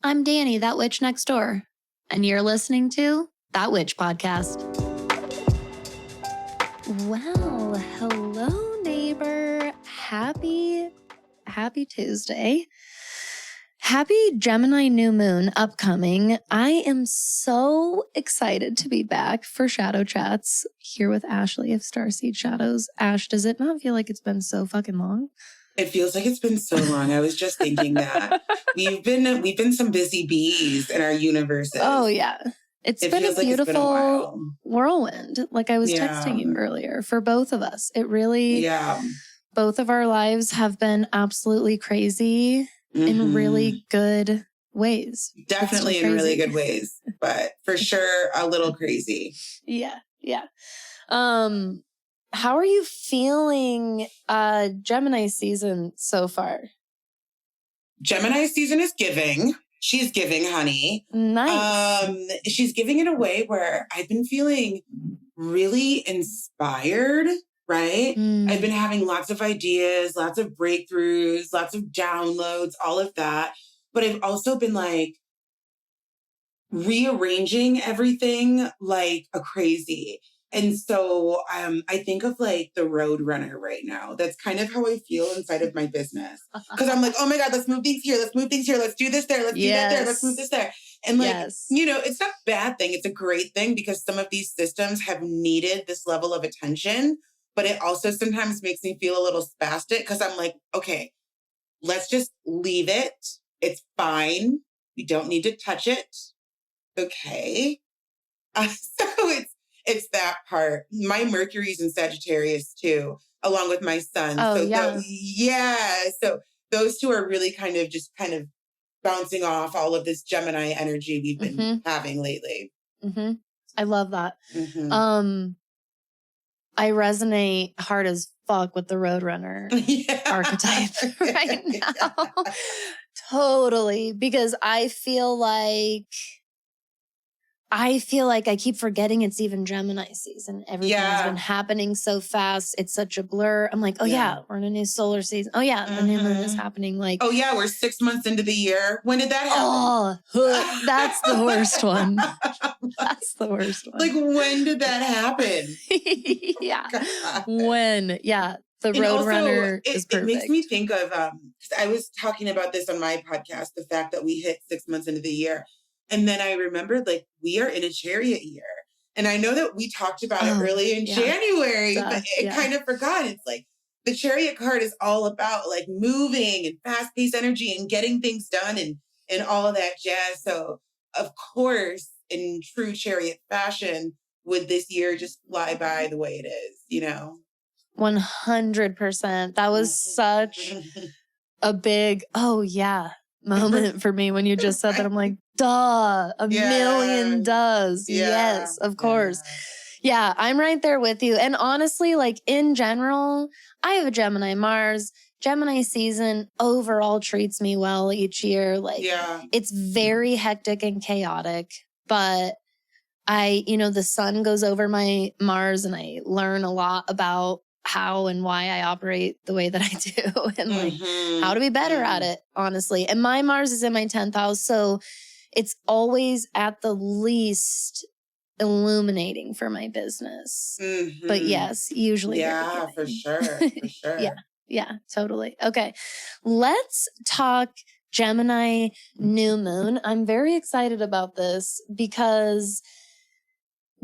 I'm Danny, that witch next door, and you're listening to That Witch Podcast. Well, hello, neighbor. Happy Tuesday. Happy Gemini New Moon upcoming. I am so excited to be back for Shadow Chats here with Ashley of StarSeedShadows. Ash, does it not feel like it's been so fucking long? It feels like it's been so long. I was just thinking that we've been some busy bees in our universes. Oh yeah. It been a beautiful whirlwind. Like I was texting you earlier for both of us. It really, both of our lives have been absolutely crazy in really good ways. Definitely in really good ways, but for sure a little crazy. Yeah. How are you feeling Gemini season so far? Gemini season is giving. She's giving, honey. Nice. She's giving in a way where I've been feeling really inspired, right? I've been having lots of ideas, lots of breakthroughs, lots of downloads, all of that. But I've also been like rearranging everything like a crazy. And so I think of like the road runner right now. That's kind of how I feel inside of my business. Because I'm like, oh my God, let's move things here. Let's move things here. Let's do this there. Let's do that there. Let's move this there. And like, it's not a bad thing. It's a great thing because some of these systems have needed this level of attention. But it also sometimes makes me feel a little spastic because I'm like, okay, let's just leave it. It's fine. We don't need to touch it. Okay. So it's that part. My Mercury's in Sagittarius too, along with my sun. Oh, So those two are really kind of bouncing off all of this Gemini energy we've been having lately. Mm-hmm. I love that. I resonate hard as fuck with the Roadrunner archetype right now. Totally. Because I feel like I keep forgetting it's even Gemini season. Everything has been happening so fast. It's such a blur. I'm like, we're in a new solar season. Oh yeah, the new moon is happening. Like, oh yeah, we're 6 months into the year. When did that happen? Oh, that's the worst one. That's the worst one. Like, when did that happen? Yeah. When? Yeah. The Roadrunner is perfect. It makes me think of, I was talking about this on my podcast, the fact that we hit 6 months into the year. And then I remembered, like, we are in a chariot year. And I know that we talked about it early in January, but I kind of forgot. It's like the chariot card is all about like moving and fast-paced energy and getting things done and all of that jazz. So, of course, in true chariot fashion, would this year just fly by the way it is, you know? 100%. That was such a big, moment for me when you just said that. I'm like, duh, a million does. Yes, of course. Yeah, I'm right there with you. And honestly, like in general, I have a Gemini Mars. Gemini season overall treats me well each year. Like it's very hectic and chaotic, but the sun goes over my Mars and I learn a lot about how and why I operate the way that I do and like how to be better at it, honestly. And my Mars is in my 10th house. So it's always at the least illuminating for my business. But yes, usually. Yeah, for sure. For sure. Yeah, totally. Okay. Let's talk Gemini New Moon. I'm very excited about this because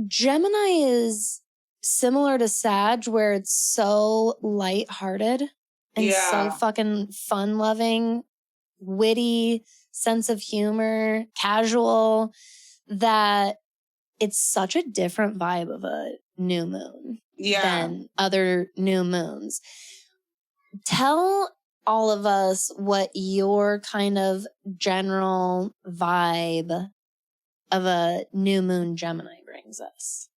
Gemini is similar to Sag, where it's so lighthearted and so fucking fun-loving, witty, sense of humor, casual, that it's such a different vibe of a new moon than other new moons. Tell all of us what your kind of general vibe of a new moon Gemini brings us.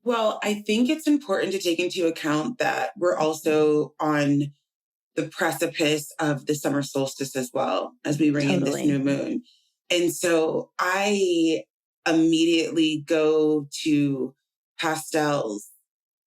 Well, I think it's important to take into account that we're also on the precipice of the summer solstice as well as we bring in this new moon. And so I immediately go to pastels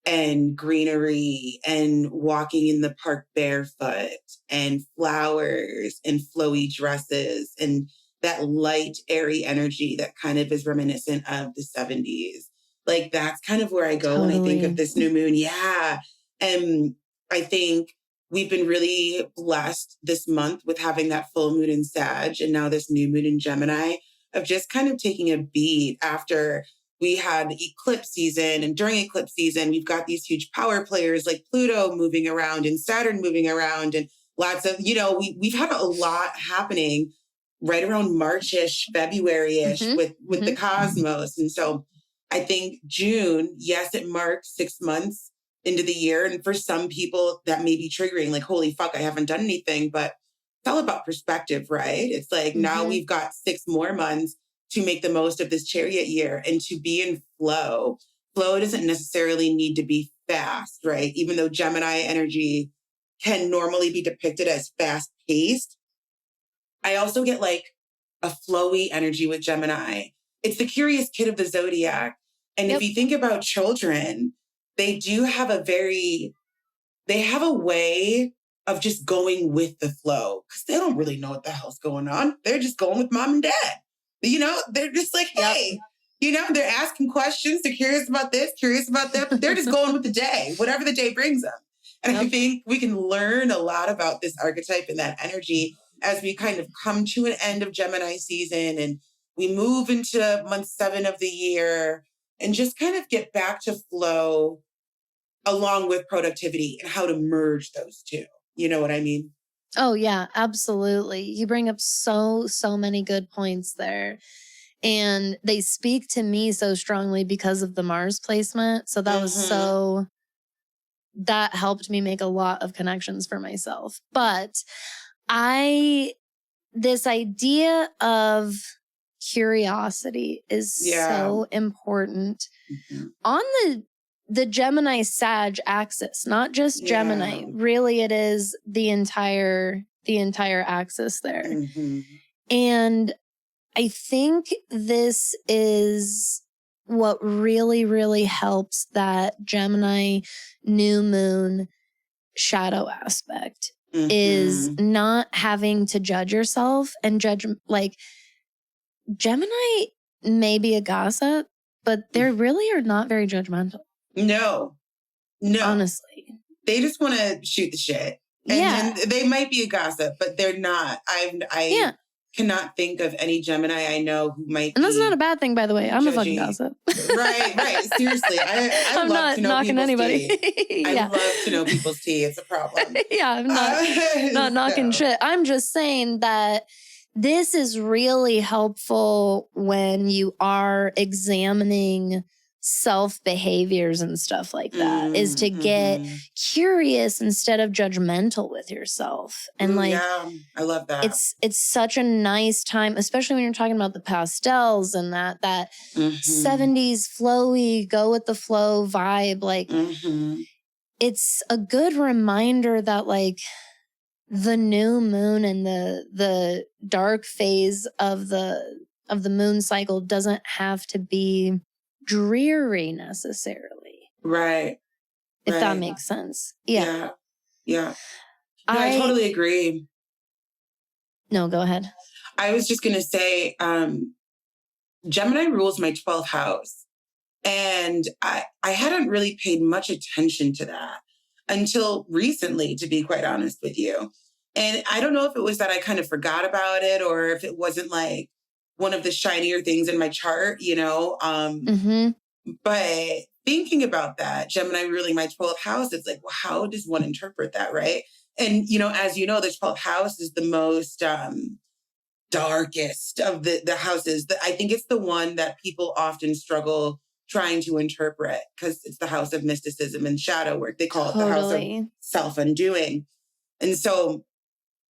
and greenery and walking in the park barefoot and flowers and flowy dresses and that light, airy energy that kind of is reminiscent of the 70s. Like that's kind of where I go when I think of this new moon. Yeah. And I think we've been really blessed this month with having that full moon in Sag and now this new moon in Gemini, of just kind of taking a beat after we had eclipse season. And during eclipse season, we've got these huge power players like Pluto moving around and Saturn moving around, and lots of, we've had a lot happening right around March-ish, February-ish with the cosmos. And so I think June, yes, it marks 6 months into the year. And for some people that may be triggering, like, holy fuck, I haven't done anything. But it's all about perspective, right? It's like now we've got 6 more months to make the most of this chariot year and to be in flow. Flow doesn't necessarily need to be fast, right? Even though Gemini energy can normally be depicted as fast paced, I also get like a flowy energy with Gemini. It's the curious kid of the zodiac. And if you think about children, they do have they have a way of just going with the flow because they don't really know what the hell's going on. They're just going with mom and dad. They're just like, hey, they're asking questions. They're curious about this, curious about that. But they're just going with the day, whatever the day brings them. And I think we can learn a lot about this archetype and that energy as we kind of come to an end of Gemini season and we move into month 7 of the year and just kind of get back to flow along with productivity and how to merge those two. You know what I mean? Oh, yeah, absolutely. You bring up so many good points there. And they speak to me so strongly because of the Mars placement. So that was that helped me make a lot of connections for myself. But this idea of curiosity is so important on the Gemini Sag axis, not just Gemini. Really, it is the entire axis there. And I think this is what really helps that Gemini New Moon shadow aspect is not having to judge yourself and judge. Like, Gemini may be a gossip, but they really are not very judgmental. No. Honestly. They just want to shoot the shit. And they might be a gossip, but they're not. I cannot think of any Gemini I know who might And that's not a bad thing, by the way. I'm a fucking gossip. Right. Seriously. I'm love to know knocking anybody. I love to know people's tea. It's a problem. I'm not knocking shit. I'm just saying that this is really helpful when you are examining self behaviors and stuff like that, is to get curious instead of judgmental with yourself. And I love that. It's such a nice time, especially when you're talking about the pastels and that 70s flowy, go with the flow vibe. Like it's a good reminder that like the new moon and the dark phase of the moon cycle doesn't have to be dreary necessarily. Right. If that makes sense. Yeah. No, I totally agree. No, go ahead. I was just going to say, Gemini rules my 12th house. And I hadn't really paid much attention to that until recently, to be quite honest with you. And I don't know if it was that I kind of forgot about it or if it wasn't like one of the shinier things in my chart, But thinking about that, Gemini ruling my 12th house, it's like, well, how does one interpret that, right? And, as you know, the 12th house is the most darkest of the houses. I think it's the one that people often struggle trying to interpret because it's the house of mysticism and shadow work. They call it the house of self-undoing. And so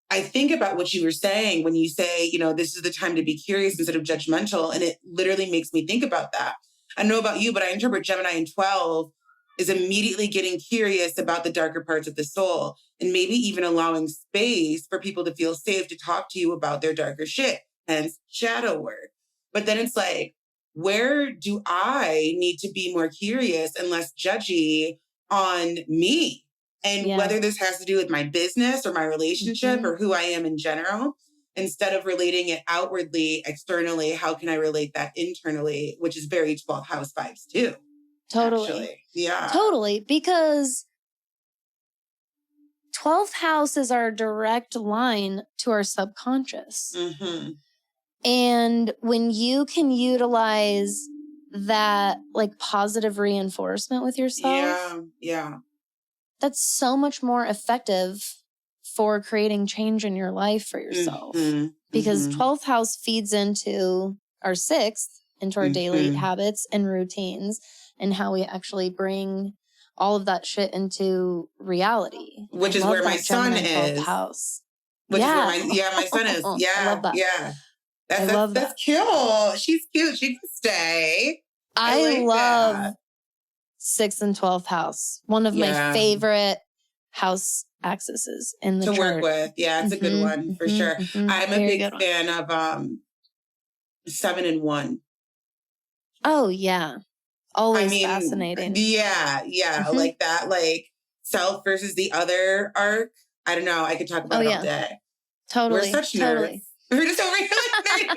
I think about what you were saying when you say, this is the time to be curious instead of judgmental. And it literally makes me think about that. I don't know about you, but I interpret Gemini in 12 is immediately getting curious about the darker parts of the soul and maybe even allowing space for people to feel safe to talk to you about their darker shit, hence shadow work. But then it's like, where do I need to be more curious and less judgy on me? And whether this has to do with my business or my relationship or who I am in general. instead of relating it outwardly, externally, how can I relate that internally, which is very 12th house vibes too. Totally. Actually. Yeah. Totally. Because 12th house is our direct line to our subconscious. Mm-hmm. And when you can utilize that like positive reinforcement with yourself, yeah, that's so much more effective for creating change in your life for yourself. Mm-hmm. Because Mm-hmm. 12th house feeds into our 6th, into our daily habits and routines, and how we actually bring all of that shit into reality. Which is where my son is. House. Which is where my son is. Yeah. I love that. Yeah. That's cute. She's cute. She can stay. I love 6th and 12th house. One of my favorite house axes in the to chart. work with. Yeah, it's a good one for sure. I'm a big fan of 7 and 1. Oh yeah. Always fascinating. Yeah. Like that, like self versus the other arc. I don't know. I could talk about it all day. Totally. We're such nerds. We're just over here like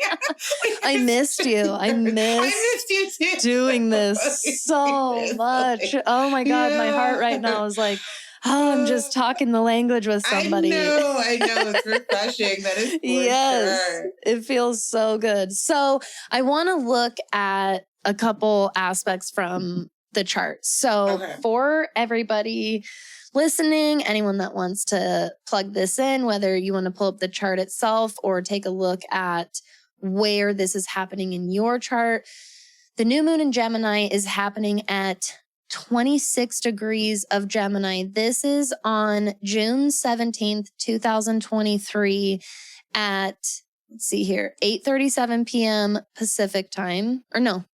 I missed you. I missed you too. Doing this so much. Oh my God. My heart right now is like, oh, I'm just talking the language with somebody. I know. It's refreshing. That is for sure. It feels so good. So I want to look at a couple aspects from the chart. So for everybody listening, anyone that wants to plug this in, whether you want to pull up the chart itself or take a look at where this is happening in your chart, the new moon in Gemini is happening at 26 degrees of Gemini. This is on June 17th, 2023 at, let's see here, 8:37 p.m. Pacific time. Or no,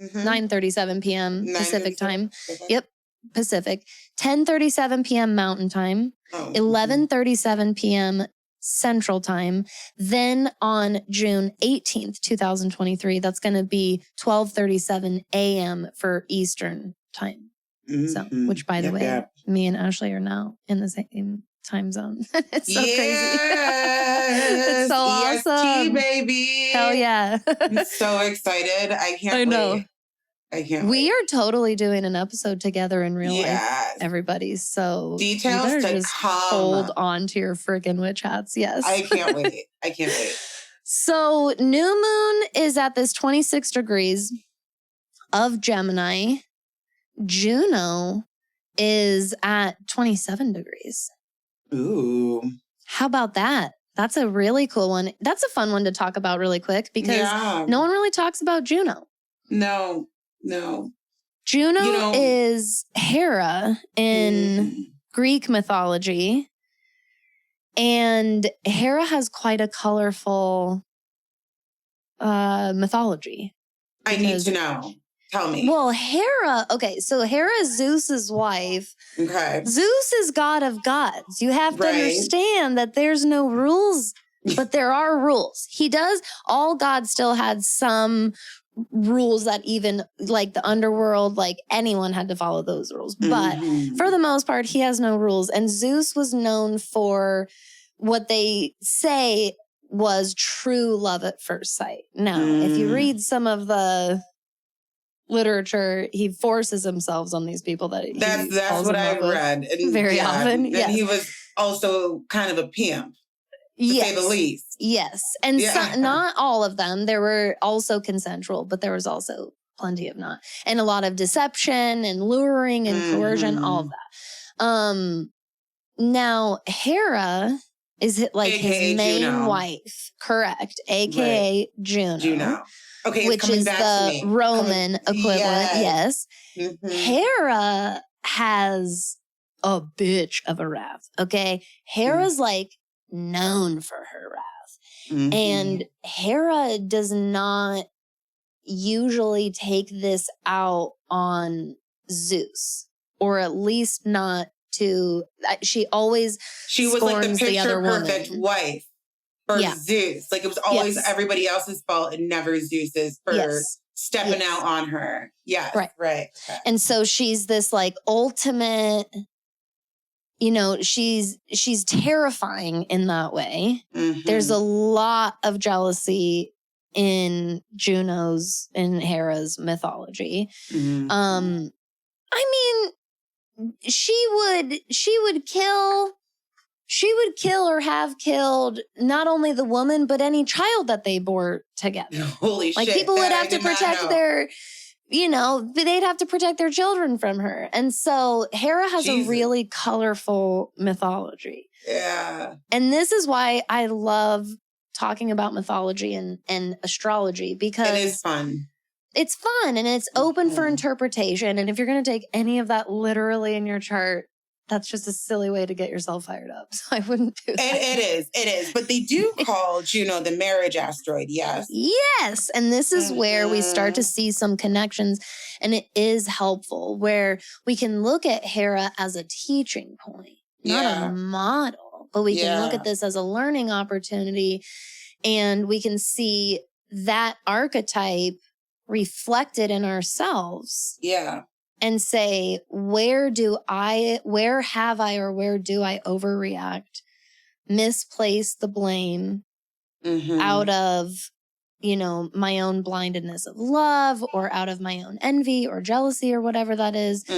9:37 p.m. Pacific time. Yep, Pacific. 10:37 p.m. Mountain time. 11:37 p.m. Central time. Then on June 18th, 2023, that's going to be 12:37 a.m. for Eastern time. So, which by the way, me and Ashley are now in the same time zone. It's so crazy. It's so awesome. Baby. Hell yeah. I'm so excited. I can't wait. We are totally doing an episode together in real life, everybody. So details you to just come. Hold on to your freaking witch hats. Yes. I can't wait. So new moon is at this 26 degrees of Gemini. Juno is at 27 degrees. Ooh. How about that? That's a really cool one. That's a fun one to talk about really quick because no one really talks about Juno. No. Juno is Hera in Greek mythology. And Hera has quite a colorful mythology. I need to know. Tell me. Well, Hera, so Hera is Zeus's wife. Okay. Zeus is god of gods. You have to understand that there's no rules, but there are rules. All gods still had some rules that even like the underworld, like anyone had to follow those rules. But for the most part, he has no rules. And Zeus was known for what they say was true love at first sight. Now, if you read some of the literature, he forces himself on these people that that's what I've read. And very often. And he was also kind of a pimp. To say the least. Yes. And not all of them. There were also consensual, but there was also plenty of not. And a lot of deception and luring and coercion, all of that. Now, Hera is like AKA his main Juno. Wife. Correct. AKA Juno. Okay, which is the Roman equivalent. Yes. Hera has a bitch of a wrath. Okay. Hera's like known for her wrath. And Hera does not usually take this out on Zeus, or at least not to, she was like the picture perfect wife for Zeus. Like it was always everybody else's fault and never Zeus's for stepping out on her. Yes. Right. Okay. And so she's this like ultimate you know, she's terrifying in that way. Mm-hmm. There's a lot of jealousy in Juno's and Hera's mythology. Mm-hmm. I mean, she would kill or have killed not only the woman, but any child that they bore together. Holy like, shit. people would have to protect their, you know, they'd have to protect their children from her. And so Hera has a really colorful mythology. Yeah. And this is why I love talking about mythology and astrology, because it is fun. It's fun and it's open for interpretation. And if you're going to take any of that literally in your chart, that's just a silly way to get yourself fired up. So I wouldn't do that. It is. But they do call Juno the marriage asteroid, yes? Yes. And this is where we start to see some connections. And it is helpful where we can look at Hera as a teaching point, not a model. But we can look at this as a learning opportunity. And we can see that archetype reflected in ourselves. Yeah. And say, where do I overreact, misplace the blame out of, you know, my own blindedness of love or out of my own envy or jealousy or whatever that is.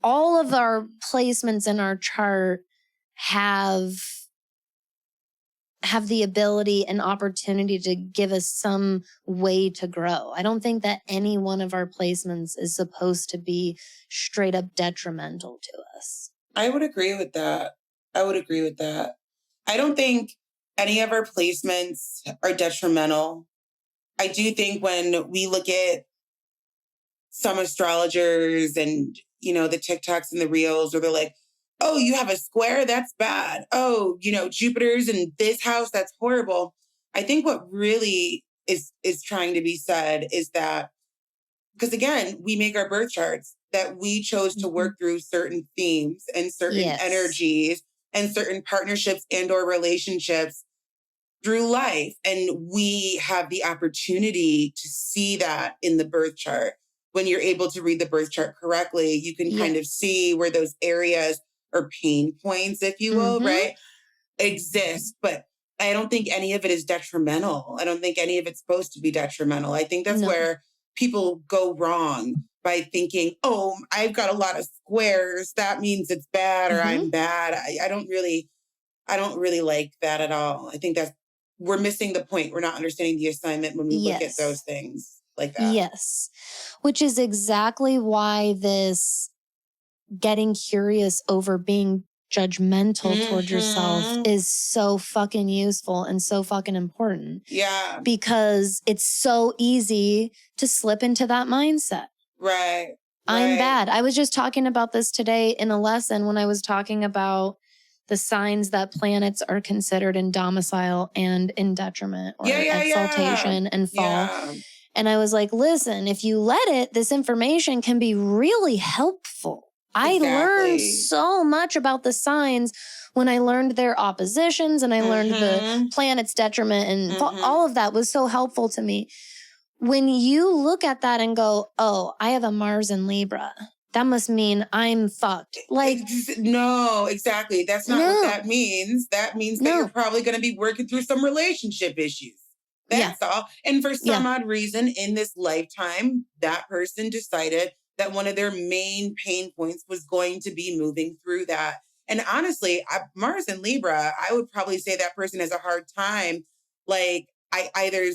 All of our placements in our chart have the ability and opportunity to give us some way to grow. I don't think that any one of our placements is supposed to be straight up detrimental to us. I would agree with that. I don't think any of our placements are detrimental. I do think when we look at some astrologers and, you know, the TikToks and the reels where they're like, oh, you have a square? That's bad. Oh, you know, Jupiter's in this house? That's horrible. I think what really is trying to be said is that, because again, we make our birth charts, that we chose to work through certain themes and certain energies and certain partnerships and or relationships through life. And we have the opportunity to see that in the birth chart. When you're able to read the birth chart correctly, you can kind of see where those areas or pain points, if you will, right, exist. But I don't think any of it is detrimental. I don't think any of it's supposed to be detrimental. I think that's where people go wrong by thinking, oh, I've got a lot of squares. That means it's bad or I'm bad. I don't really like that at all. I think that we're missing the point. We're not understanding the assignment when we look at those things like that. Yes. Which is exactly why this getting curious over being judgmental towards yourself is so fucking useful and so fucking important. Yeah. Because it's so easy to slip into that mindset. Right. I'm bad. I was just talking about this today in a lesson when I was talking about the signs that planets are considered in domicile and in detriment or exaltation and fall. Yeah. And I was like, listen, if you let it, this information can be really helpful. I learned so much about the signs when I learned their oppositions and I learned the planet's detriment and all of that was so helpful to me. When you look at that and go, oh, I have a Mars in Libra, that must mean I'm fucked. Like, no, exactly. That's not what that means. That means that you're probably going to be working through some relationship issues. That's all. And for some odd reason in this lifetime, that person decided that one of their main pain points was going to be moving through that. And honestly, Mars and Libra, I would probably say that person has a hard time. Like, either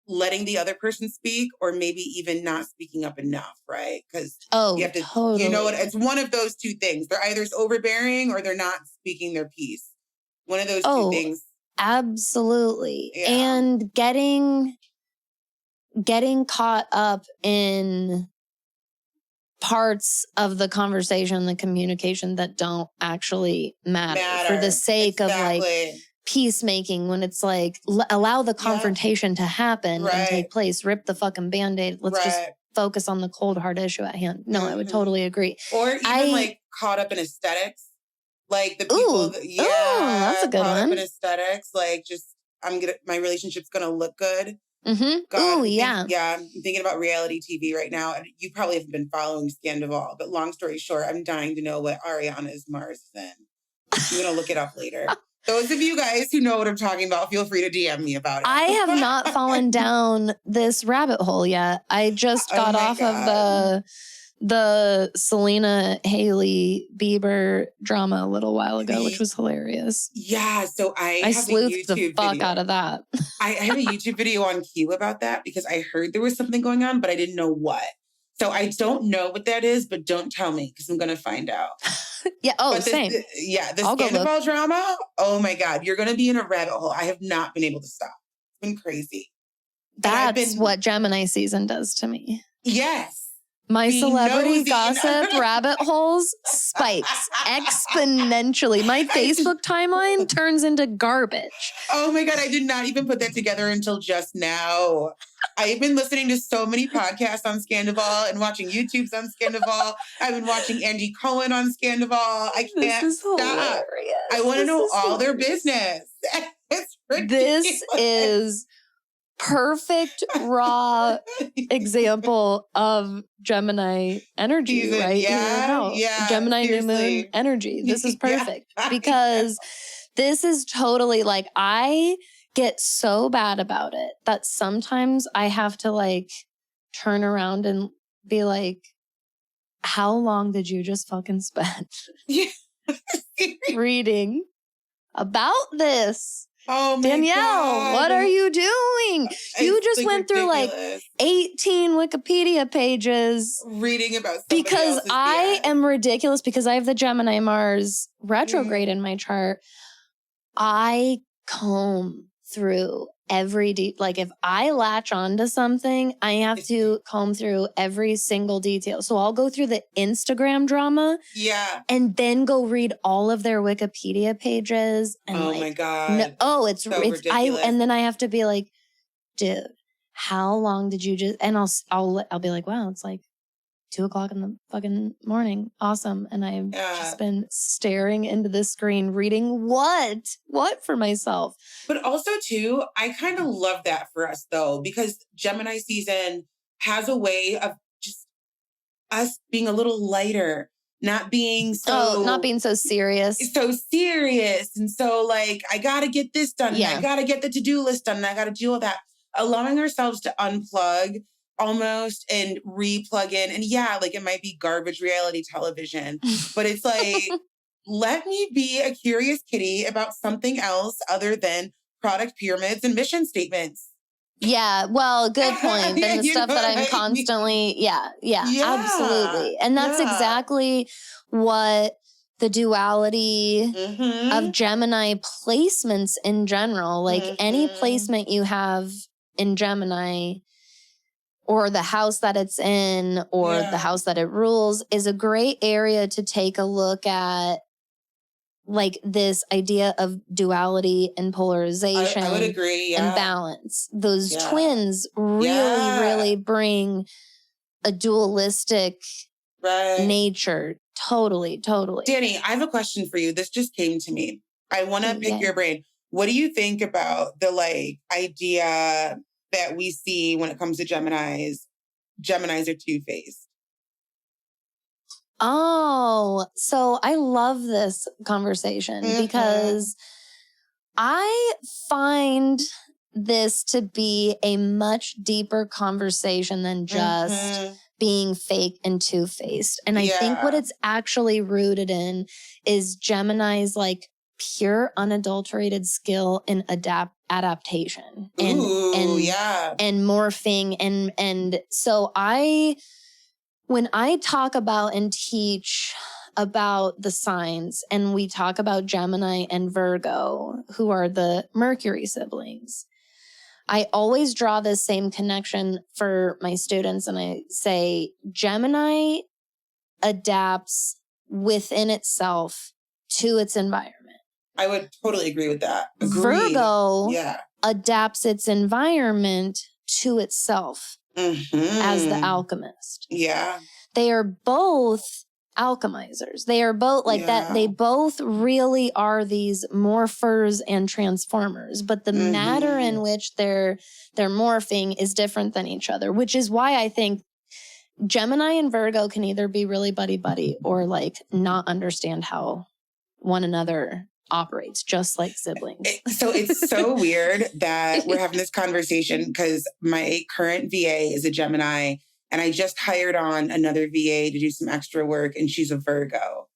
letting the other person speak or maybe even not speaking up enough, right? Because you have to, you know what? It's one of those two things. They're either overbearing or they're not speaking their piece. One of those two things. Absolutely. Yeah. And getting caught up in parts of the conversation, the communication that don't actually matter. For the sake of like peacemaking, when it's like, allow the confrontation to happen and take place, rip the fucking Band-Aid. Let's just focus on the cold, hard issue at hand. No, I would totally agree. Or even like caught up in aesthetics. Like the people, that's a good caught one. up in aesthetics. Like just, my relationship's going to look good. Mm-hmm. God, Ooh, yeah. I'm thinking about reality TV right now. And you probably haven't been following Scandival, but long story short, I'm dying to know what Ariana's Mars is in. I'm going to look it up later. Those of you guys who know what I'm talking about, feel free to DM me about it. I have not fallen down this rabbit hole yet. I just got off of the Selena Hailey Bieber drama a little while ago, which was hilarious. Yeah, so I have sleuthed the fuck out of that. I have a YouTube video on cue about that because I heard there was something going on, but I didn't know what. So I don't know what that is, but don't tell me because I'm going to find out. Yeah. Oh, but same. The Scandival drama. Oh my God. You're going to be in a rabbit hole. I have not been able to stop. It's been crazy. That's what Gemini season does to me. Yes. My celebrity gossip rabbit holes spikes exponentially. My Facebook timeline turns into garbage. Oh my God, I did not even put that together until just now. I've been listening to so many podcasts on Scandival and watching YouTubes on Scandival. I've been watching Angie Cohen on Scandival. I can't stop. Hilarious. I want to know all their business. It's ridiculous. This is perfect raw example of Gemini energy right here now. Gemini New Moon energy. This is perfect because this is totally like, I get so bad about it that sometimes I have to like turn around and be like, how long did you just fucking spend reading about this? Oh, my Danielle, God. what are you doing? You just went through like 18 Wikipedia pages reading about because I am ridiculous because I have the Gemini Mars retrograde in my chart. I comb through every like if I latch onto something, I have to comb through every single detail. So I'll go through the Instagram drama, and then go read all of their Wikipedia pages. And my God! It's ridiculous. And then I have to be like, dude, how long did you just? And I'll be like, wow, it's like 2:00 in the fucking morning. Awesome. And I've just been staring into the screen, reading what for myself. But also too, I kind of love that for us though, because Gemini season has a way of just us being a little lighter, not being so serious. So serious. And so like, I got to get this done. Yeah. And I got to get the to-do list done. And I got to deal with that. Allowing ourselves to unplug almost and re-plug in. And like it might be garbage reality television, but it's like, let me be a curious kitty about something else other than product pyramids and mission statements. Yeah, well, good point. And the stuff that I'm constantly, absolutely. And that's exactly what the duality of Gemini placements in general, like any placement you have in Gemini, or the house that it's in, or the house that it rules, is a great area to take a look at, like this idea of duality and polarization. I would agree, and balance. Those twins really bring a dualistic nature. Totally. Danny, I have a question for you. This just came to me. I want to pick your brain. What do you think about the like idea that we see when it comes to Geminis? Geminis are two-faced. Oh, so I love this conversation because I find this to be a much deeper conversation than just being fake and two-faced. And I think what it's actually rooted in is Gemini's like pure unadulterated skill in adaptation and morphing. And so when I talk about and teach about the signs, and we talk about Gemini and Virgo, who are the Mercury siblings, I always draw this same connection for my students. And I say, Gemini adapts within itself to its environment. I would totally agree with that. Agreed. Virgo adapts its environment to itself as the alchemist. Yeah. They are both alchemizers. They are both like that. Yeah. They both really are these morphers and transformers, but the matter in which they're morphing is different than each other, which is why I think Gemini and Virgo can either be really buddy-buddy or like not understand how one another operates, just like siblings. So it's so weird that we're having this conversation because my current VA is a Gemini and I just hired on another VA to do some extra work and she's a Virgo.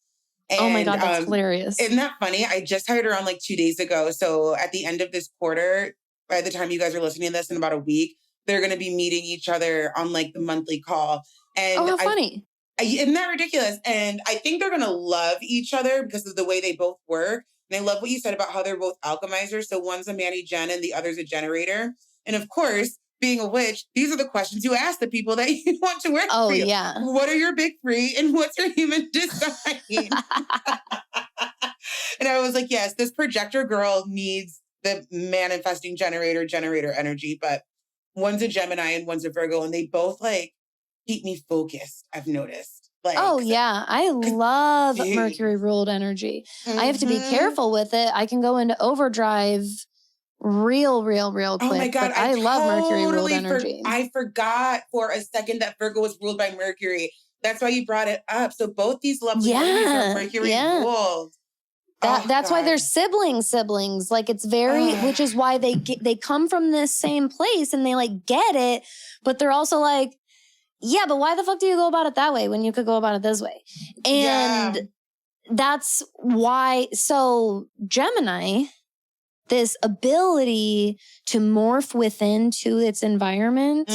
And, oh my God, that's hilarious. Isn't that funny? I just hired her on like 2 days ago. So at the end of this quarter, by the time you guys are listening to this in about a week, they're going to be meeting each other on like the monthly call. And how funny. Isn't that ridiculous? And I think they're going to love each other because of the way they both work. And I love what you said about how they're both alchemizers. So one's a Manny Gen and the other's a generator. And of course, being a witch, these are the questions you ask the people that you want to work for you. Yeah. What are your big three and what's your human design? And I was like, yes, this projector girl needs the manifesting generator energy. But one's a Gemini and one's a Virgo. And they both like keep me focused, I've noticed. Like, I love Mercury ruled energy. I have to be careful with it. I can go into overdrive real quick. Oh my God, but I love Mercury ruled energy. I forgot for a second that Virgo was ruled by Mercury. That's why you brought it up. So both these lovely ladies are Mercury ruled. That's why they're siblings. Like it's very, which is why they come from this same place and they like get it, but they're also like, yeah, but why the fuck do you go about it that way when you could go about it this way? And that's why, so Gemini, this ability to morph within to its environment,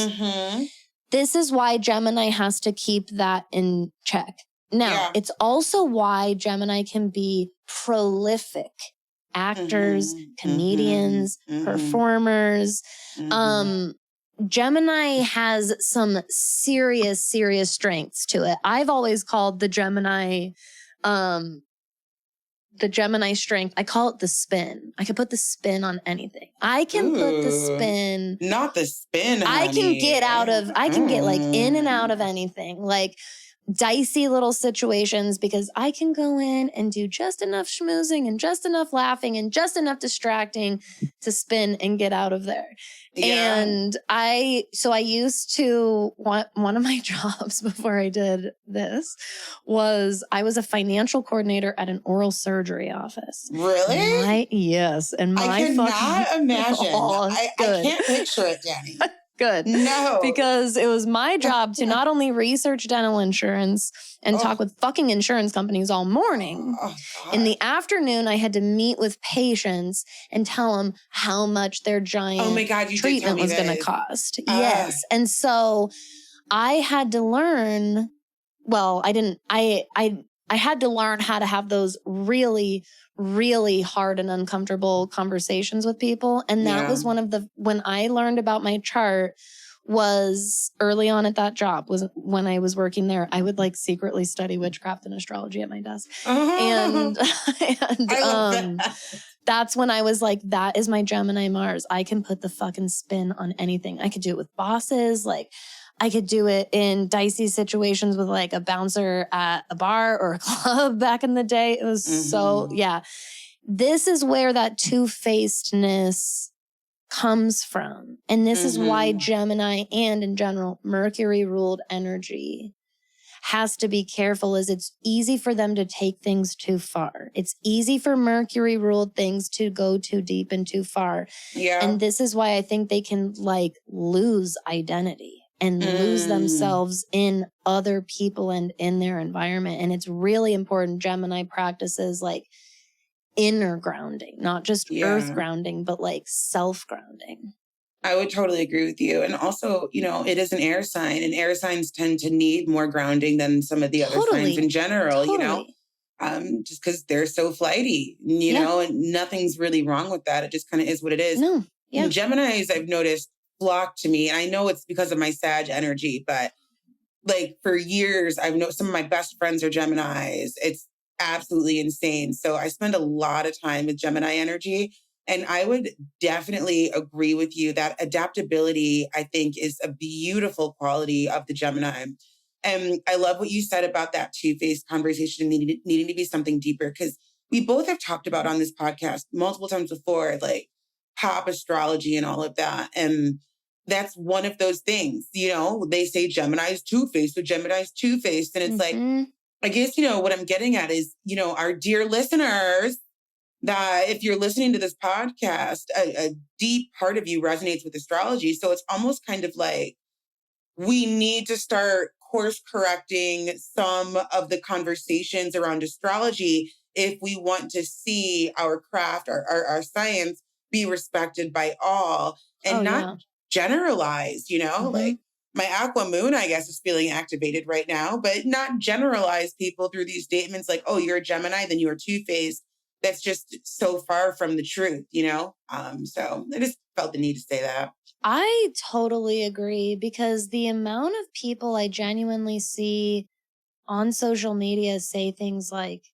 this is why Gemini has to keep that in check. Now, it's also why Gemini can be prolific. Actors, comedians, performers, Gemini has some serious strengths to it. I've always called the Gemini strength, I call it the spin. I can put the spin on anything. I can put the spin. Not the spin, honey. I can get like in and out of anything. Like dicey little situations because I can go in and do just enough schmoozing and just enough laughing and just enough distracting to spin and get out of there. Yeah. And I used to, one of my jobs before I did this was I was a financial coordinator at an oral surgery office. Really? Yes. And I cannot imagine. I can't picture it, Danny. Good. No. Because it was my job to not only research dental insurance and talk with fucking insurance companies all morning. In the afternoon, I had to meet with patients and tell them how much their giant treatment was going to cost. Yes. And so I had to learn, I had to learn how to have those really hard and uncomfortable conversations with people. And that was when I learned about my chart was early on at that job, was when I was working there. I would like secretly study witchcraft and astrology at my desk. And that's when I was like, that is my Gemini Mars. I can put the fucking spin on anything. I could do it with bosses. Like I could do it in dicey situations with like a bouncer at a bar or a club back in the day. It was This is where that two-facedness comes from. And this is why Gemini and in general, Mercury ruled energy has to be careful as it's easy for them to take things too far. It's easy for Mercury ruled things to go too deep and too far. Yeah. And this is why I think they can like lose identity and lose themselves in other people and in their environment. And it's really important Gemini practices like inner grounding, not just earth grounding, but like self-grounding. I would totally agree with you. And also, you know, it is an air sign and air signs tend to need more grounding than some of the other signs in general, you know, just because they're so flighty, you know, and nothing's really wrong with that. It just kind of is what it is. No. Yeah. And Geminis, I've noticed, flock to me. And I know it's because of my Sag energy, but like for years, I've known some of my best friends are Geminis. It's absolutely insane. So I spend a lot of time with Gemini energy. And I would definitely agree with you that adaptability, I think, is a beautiful quality of the Gemini. And I love what you said about that two-faced conversation needing to be something deeper, because we both have talked about on this podcast multiple times before, like pop astrology and all of that. And that's one of those things, you know, they say Gemini's two-faced, so Gemini's two-faced. And it's like, I guess, you know, what I'm getting at is, you know, our dear listeners, that if you're listening to this podcast, a deep part of you resonates with astrology. So it's almost kind of like we need to start course correcting some of the conversations around astrology if we want to see our craft, our science be respected by all and not generalized, you know, like my aqua moon, I guess, is feeling activated right now, but not generalize people through these statements like, oh, you're a Gemini, then you are two-faced. That's just so far from the truth, you know? So I just felt the need to say that. I totally agree, because the amount of people I genuinely see on social media say things like,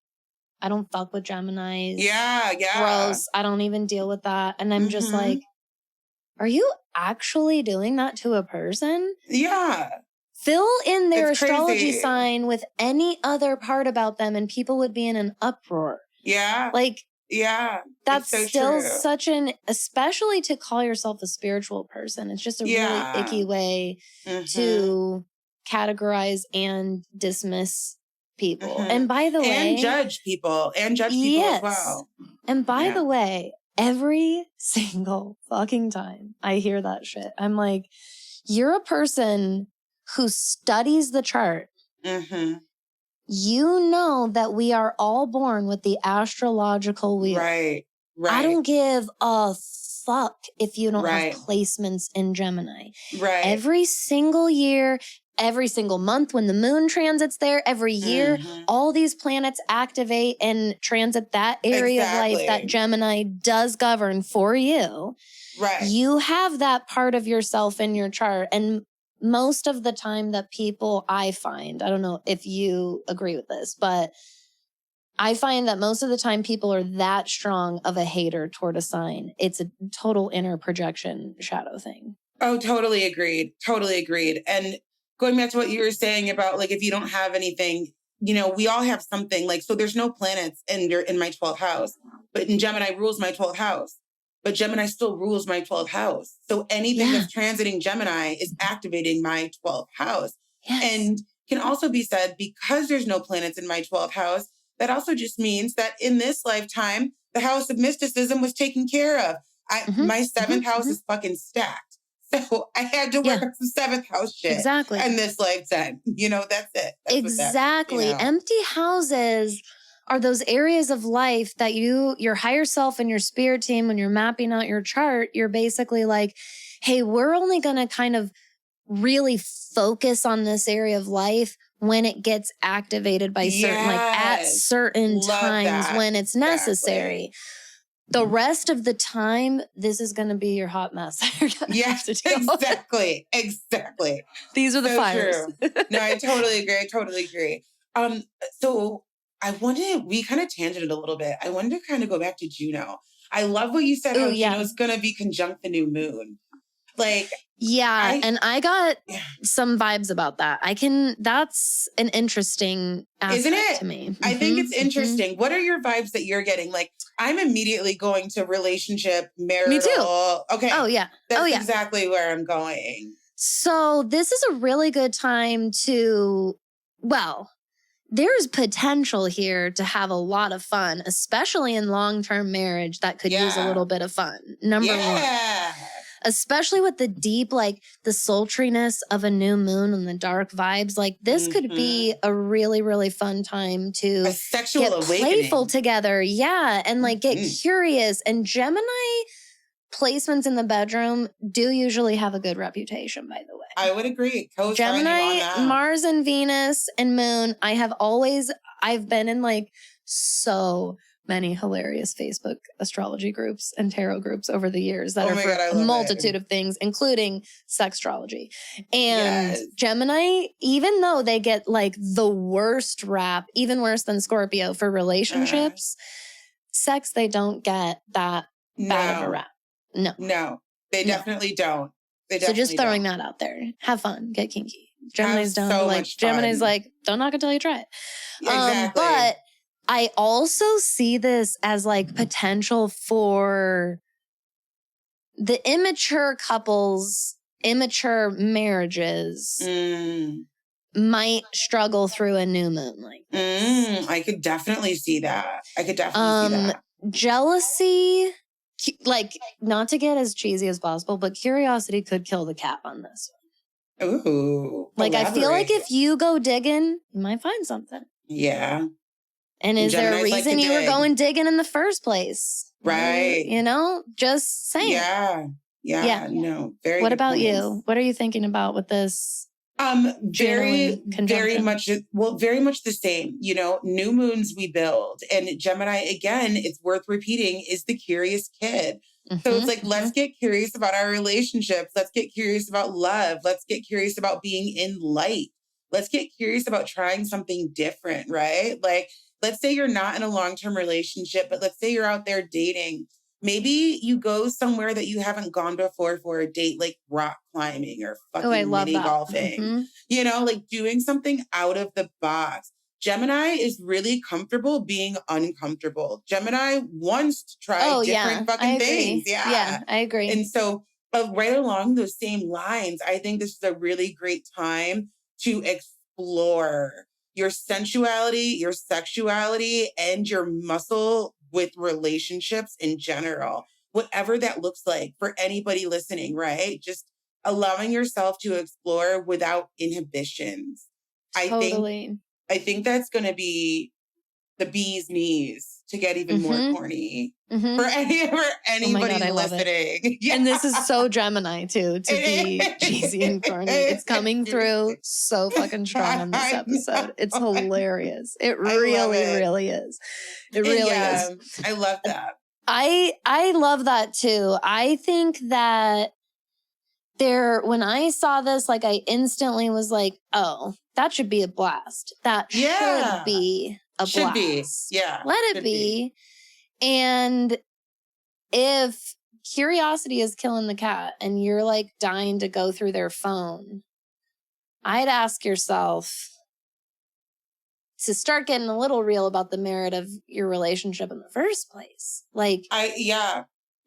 I don't fuck with Geminis. Yeah. Gross. I don't even deal with that. And I'm just like, are you actually doing that to a person? Yeah. Fill in their astrology sign with any other part about them and people would be in an uproar. Yeah. Like, yeah, that's so still true. such especially to call yourself a spiritual person. It's just a really icky way to categorize and dismiss people. And by the way, and judge people as well. And by the way, every single fucking time I hear that shit, I'm like, you're a person who studies the chart. You know that we are all born with the astrological wheel. Right. I don't give a fuck if you don't have placements in Gemini. Right. Every single year, every single month when the moon transits there, every year, all these planets activate and transit that area of life that Gemini does govern for you. Right. You have that part of yourself in your chart. And most of the time that people, I find, I don't know if you agree with this, but I find that most of the time people are that strong of a hater toward a sign. It's a total inner projection shadow thing. Oh, totally agreed. Totally agreed. And going back to what you were saying about, like, if you don't have anything, you know, we all have something. Like, so there's no planets in my 12th house, but in Gemini rules my 12th house. But Gemini still rules my 12th house. So anything that's transiting Gemini is activating my 12th house. And can also be said, because there's no planets in my 12th house, that also just means that in this lifetime, the house of mysticism was taken care of. My 7th house is fucking stacked. So I had to work on some 7th house shit. Exactly. In this lifetime. You know, that's it. That's exactly. What that, you know. Empty houses are those areas of life that your higher self and your spirit team, when you're mapping out your chart, you're basically like, hey, we're only going to kind of really focus on this area of life when it gets activated by certain, like at certain times when it's necessary. The rest of the time, this is going to be your hot mess. Yes, exactly. Exactly. These are the fires. No, I totally agree. So we kind of tangented a little bit. I wanted to kind of go back to Juno. I love what you said, how Juno's going to be conjunct the new moon. Like, and I got some vibes about that. That's an interesting aspect, isn't it? To me. I think it's interesting. What are your vibes that you're getting? Like, I'm immediately going to relationship, marital. Me too. Okay. Oh, yeah. That's exactly where I'm going. So this is a really good time to, there's potential here to have a lot of fun, especially in long-term marriage that could use a little bit of fun. Number one. Especially with the deep, like the sultriness of a new moon and the dark vibes. Like this could be a really, really fun time to get playful together. Yeah. And like get curious. And Gemini placements in the bedroom do usually have a good reputation, by the way. I would agree. Gemini, Mars and Venus and Moon. I've been in like so many hilarious Facebook astrology groups and tarot groups over the years that are for a multitude of things, including sextrology. And Gemini, even though they get like the worst rap, even worse than Scorpio for relationships, sex, they don't get that bad of a rap. No, they definitely don't. So just throwing that out there. Have fun. Get kinky. Geminis don't so like, much fun. Gemini's like, don't knock until you try it. Exactly. But I also see this as like potential for the immature couples, immature marriages might struggle through a new moon like this. I could definitely see that. Jealousy, like, not to get as cheesy as possible, but curiosity could kill the cat on this one. Ooh. Like, elaborate. I feel like if you go digging, you might find something. Yeah. And is there a Geminis reason like you were going digging in the first place? Right. You know, just saying. Yeah. No, very What good about points. you? What are you thinking about with this? Very much the same. You know, new moons we build. And Gemini, again, it's worth repeating, is the curious kid. So it's like, let's get curious about our relationships. Let's get curious about love. Let's get curious about being in light. Let's get curious about trying something different, right? Like, let's say you're not in a long-term relationship, but let's say you're out there dating. Maybe you go somewhere that you haven't gone before for a date, like rock climbing or fucking mini golfing. You know, like doing something out of the box. Gemini is really comfortable being uncomfortable. Gemini wants to try different fucking things. Yeah, I agree. And so right along those same lines, I think this is a really great time to explore your sensuality, your sexuality, and your muscle with relationships in general, whatever that looks like for anybody listening, right? Just allowing yourself to explore without inhibitions. Totally. I think that's going to be the bee's knees to get even more corny for anybody listening. Yeah. And this is so Gemini too, to be cheesy and corny. It's coming through so fucking strong on this episode. It's hilarious. It really is. It really is. I love that. I love that too. I think that when I saw this, like, I instantly was like, oh, that should be a blast. That should be a blast. Yeah. Let it be. And if curiosity is killing the cat and you're like dying to go through their phone, I'd ask yourself to start getting a little real about the merit of your relationship in the first place. Like,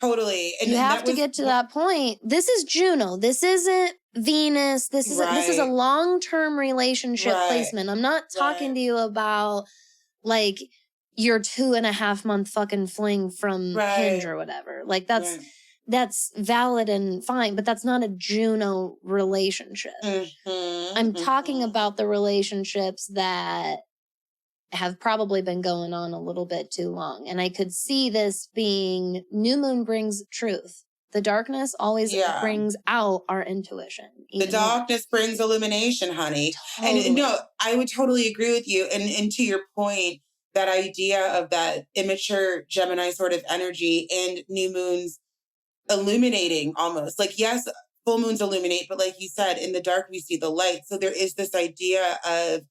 totally. And you have to get to that point. This is Juno. This isn't Venus. This is a long-term relationship placement. I'm not talking to you about like your 2.5 month fucking fling from Hinge or whatever. Like that's valid and fine, but that's not a Juno relationship. I'm talking about the relationships that have probably been going on a little bit too long. And I could see this being, new moon brings truth. The darkness always brings out our intuition. The darkness brings illumination, honey. Totally. And no, I would totally agree with you. And to your point, that idea of that immature Gemini sort of energy and new moons illuminating almost. Like, yes, full moons illuminate, but like you said, in the dark, we see the light. So there is this idea of,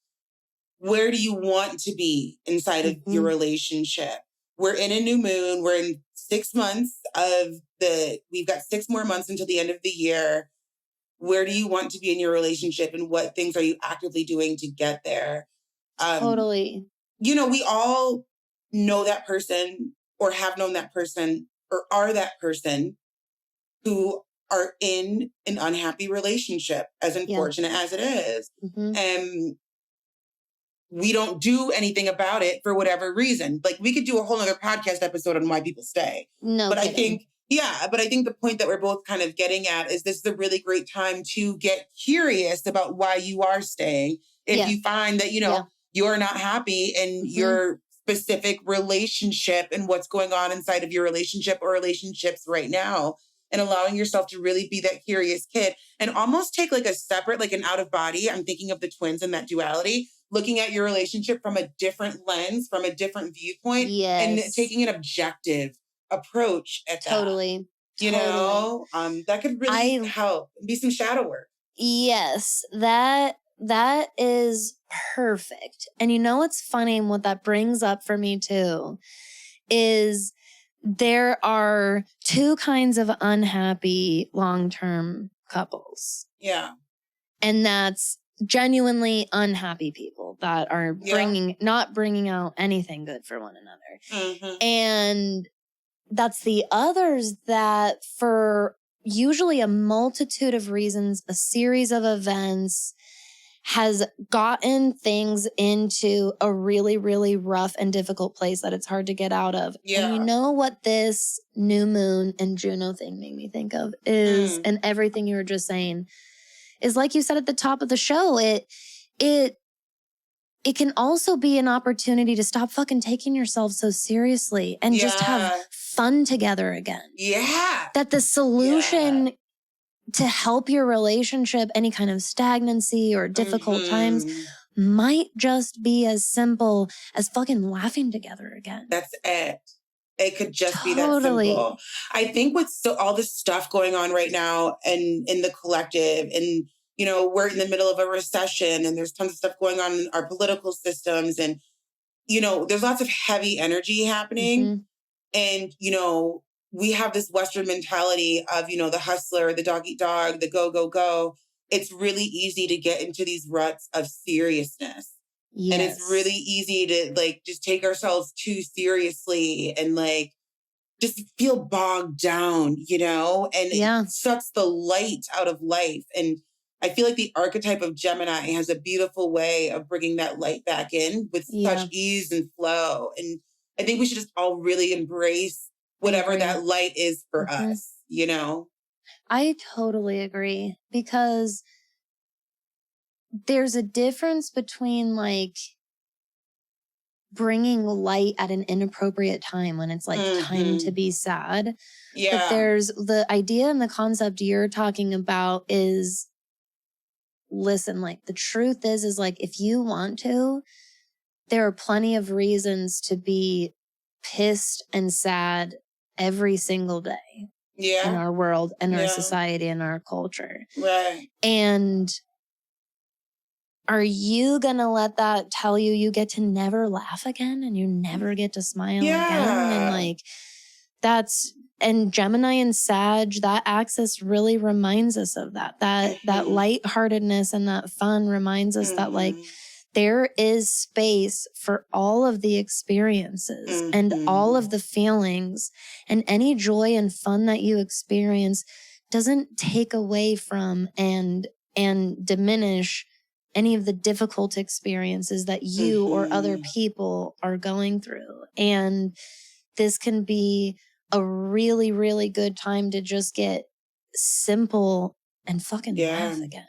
where do you want to be inside of your relationship? We're in a new moon. We're in 6 months we've got 6 more months until the end of the year. Where do you want to be in your relationship and what things are you actively doing to get there? Totally. You know, we all know that person or have known that person or are that person who are in an unhappy relationship, as unfortunate as it is. And we don't do anything about it for whatever reason. Like, we could do a whole other podcast episode on why people stay. But I think the point that we're both kind of getting at is this is a really great time to get curious about why you are staying. If you find that, you're not happy in your specific relationship and what's going on inside of your relationship or relationships right now, and allowing yourself to really be that curious kid and almost take like a separate, like an out of body. I'm thinking of the twins and that duality, looking at your relationship from a different lens, from a different viewpoint, and taking an objective approach at that. Totally. You know, that could really help. Be some shadow work. Yes, that is perfect. And you know what's funny and what that brings up for me too is there are 2 kinds of unhappy long-term couples. Yeah. And that's genuinely unhappy people that are not bringing out anything good for one another. And that's the others that for usually a multitude of reasons, a series of events has gotten things into a really, really rough and difficult place that it's hard to get out of. And you know what this new moon and Juno thing made me think of is, and everything you were just saying, is like you said at the top of the show, it can also be an opportunity to stop fucking taking yourself so seriously and just have fun together again. Yeah. That the solution to help your relationship, any kind of stagnancy or difficult times, might just be as simple as fucking laughing together again. That's it. It could just be that simple. I think with all this stuff going on right now and in the collective, and, you know, we're in the middle of a recession and there's tons of stuff going on in our political systems. And, you know, there's lots of heavy energy happening. And, you know, we have this Western mentality of, you know, the hustler, the dog eat dog, the go, go, go. It's really easy to get into these ruts of seriousness. Yes. And it's really easy to like just take ourselves too seriously and like just feel bogged down, you know, and it sucks the light out of life. And I feel like the archetype of Gemini has a beautiful way of bringing that light back in with such ease and flow. And I think we should just all really embrace whatever that light is for us, you know? I totally agree, because there's a difference between like bringing light at an inappropriate time when it's like time to be sad. Yeah. But there's the idea and the concept you're talking about is, listen, like the truth is like, if you want to, there are plenty of reasons to be pissed and sad every single day in our world and our society and our culture. Right. And are you going to let that tell you get to never laugh again and you never get to smile again? And like and Gemini and Sag, that axis really reminds us of that. That lightheartedness and that fun reminds us that like there is space for all of the experiences and all of the feelings, and any joy and fun that you experience doesn't take away from and diminish any of the difficult experiences that you or other people are going through. And this can be a really, really good time to just get simple and fucking laugh again.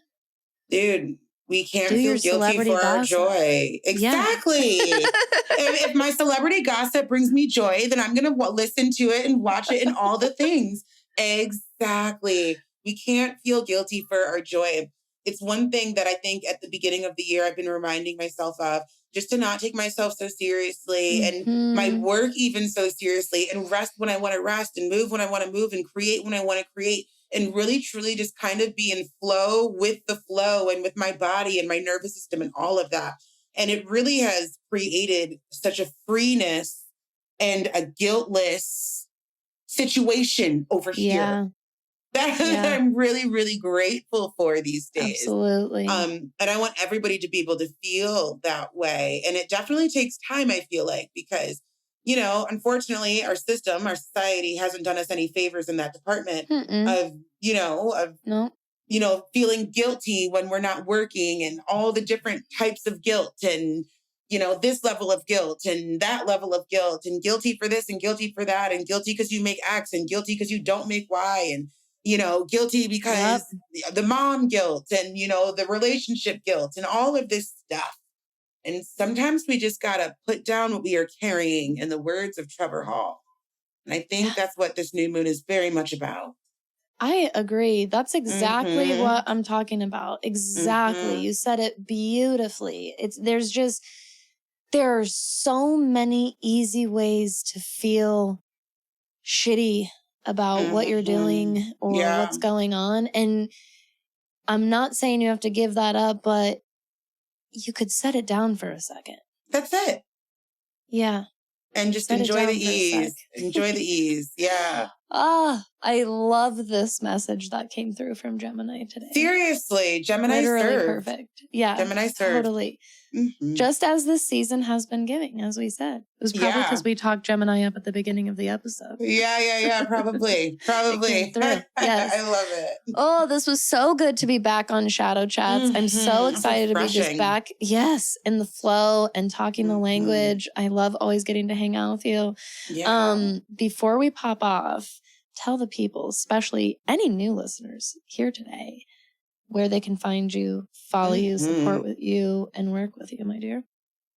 Dude, we can't feel guilty for our joy. Exactly. If my celebrity gossip brings me joy, then I'm going to listen to it and watch it and all the things. Exactly. We can't feel guilty for our joy. It's one thing that I think at the beginning of the year, I've been reminding myself of, just to not take myself so seriously and my work even so seriously, and rest when I want to rest and move when I want to move and create when I want to create, and really, truly just kind of be in flow with the flow and with my body and my nervous system and all of that. And it really has created such a freeness and a guiltless situation over here. That I'm really, really grateful for these days. Absolutely. And I want everybody to be able to feel that way. And it definitely takes time, I feel like, because, you know, unfortunately, our system, our society hasn't done us any favors in that department of feeling guilty when we're not working, and all the different types of guilt, and, you know, this level of guilt and that level of guilt, and guilty for this and guilty for that, and guilty because you make X and guilty because you don't make Y, and, you know, guilty because the mom guilt and, you know, the relationship guilt and all of this stuff. And sometimes we just got to put down what we are carrying, in the words of Trevor Hall. And I think that's what this new moon is very much about. I agree. That's exactly what I'm talking about. Exactly. You said it beautifully. There are so many easy ways to feel shitty about what you're doing or what's going on. And I'm not saying you have to give that up, but you could set it down for a second. That's it. Yeah. And just enjoy the ease. Enjoy the ease. Yeah. I love this message that came through from Gemini today. Seriously, Gemini Literally served. perfect. Yeah. Gemini served. Totally. Mm-hmm. Just as this season has been giving, as we said. It was probably because we talked Gemini up at the beginning of the episode. Yeah. Probably. It came through. Yes. I love it. Oh, this was so good to be back on Shadow Chats. I'm so excited to be just back. Yes. In the flow and talking the language. I love always getting to hang out with you. Yeah. Before we pop off, tell the people, especially any new listeners here today, where they can find you, follow you, support with you, and work with you, my dear.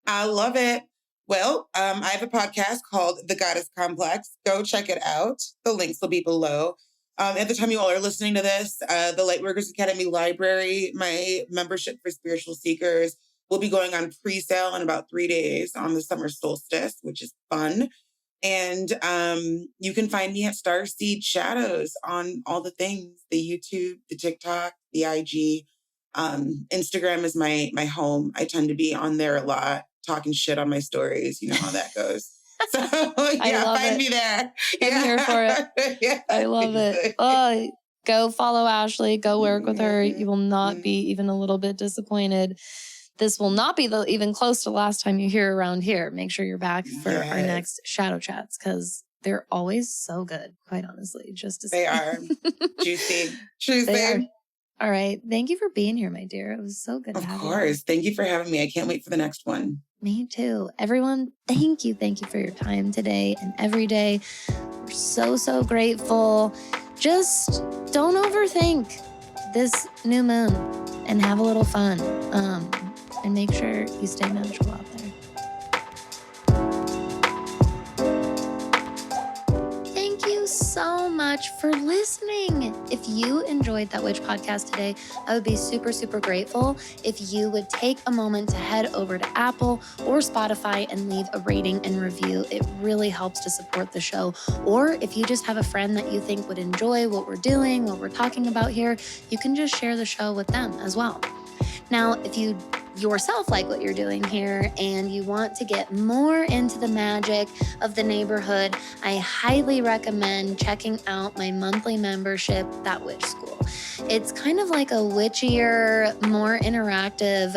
I love it. Well, I have a podcast called The Goddess Complex. Go check it out. The links will be below. At the time you all are listening to this, the Lightworkers Academy Library, my membership for spiritual seekers, will be going on pre-sale in about 3 days on the summer solstice, which is fun. And you can find me at StarSeedShadows on all the things, the YouTube, the TikTok, the IG. Instagram is my home. I tend to be on there a lot, talking shit on my stories. You know how that goes. So yeah, find me there. I'm here for it. Yeah. I love it. Oh, go follow Ashley. Go work with her. You will not be even a little bit disappointed. This will not be even close to the last time you hear around here. Make sure you're back for our next Shadow Chats because they're always so good, quite honestly. They are. Juicy. All right. Thank you for being here, my dear. It was so good to have you. Of course. Thank you for having me. I can't wait for the next one. Me too. Everyone, thank you. Thank you for your time today and every day. We're so, so grateful. Just don't overthink this new moon and have a little fun. And make sure you stay magical out there. Thank you so much for listening. If you enjoyed That Witch podcast today, I would be super, super grateful if you would take a moment to head over to Apple or Spotify and leave a rating and review. It really helps to support the show. Or if you just have a friend that you think would enjoy what we're doing, what we're talking about here, you can just share the show with them as well. Now, if you yourself like what you're doing here and you want to get more into the magic of the neighborhood, I highly recommend checking out my monthly membership, That Witch School. It's kind of like a witchier, more interactive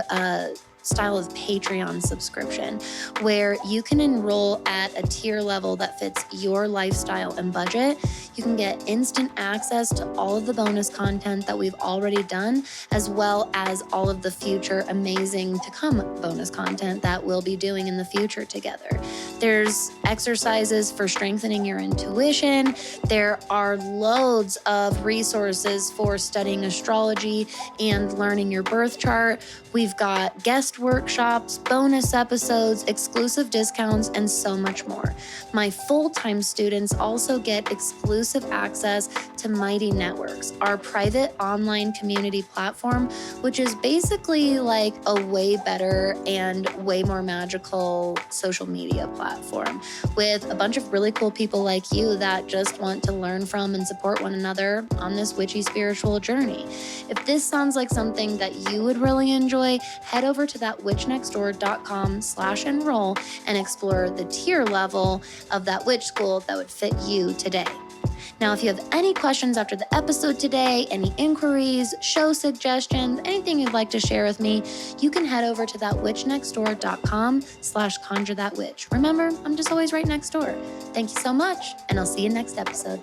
style of Patreon subscription where you can enroll at a tier level that fits your lifestyle and budget. You can get instant access to all of the bonus content that we've already done, as well as all of the future amazing to come bonus content that we'll be doing in the future together. There's exercises for strengthening your intuition. There are loads of resources for studying astrology and learning your birth chart. We've got guest workshops, bonus episodes, exclusive discounts, and so much more. My full-time students also get exclusive access to Mighty Networks, our private online community platform, which is basically like a way better and way more magical social media platform with a bunch of really cool people like you that just want to learn from and support one another on this witchy spiritual journey. If this sounds like something that you would really enjoy, head over to thatwitchnextdoor.com/enroll and explore the tier level of That Witch School that would fit you today. Now, if you have any questions after the episode today, any inquiries, show suggestions, anything you'd like to share with me, you can head over to thatwitchnextdoor.com/conjurethatwitch. Remember, I'm just always right next door. Thank you so much, and I'll see you next episode.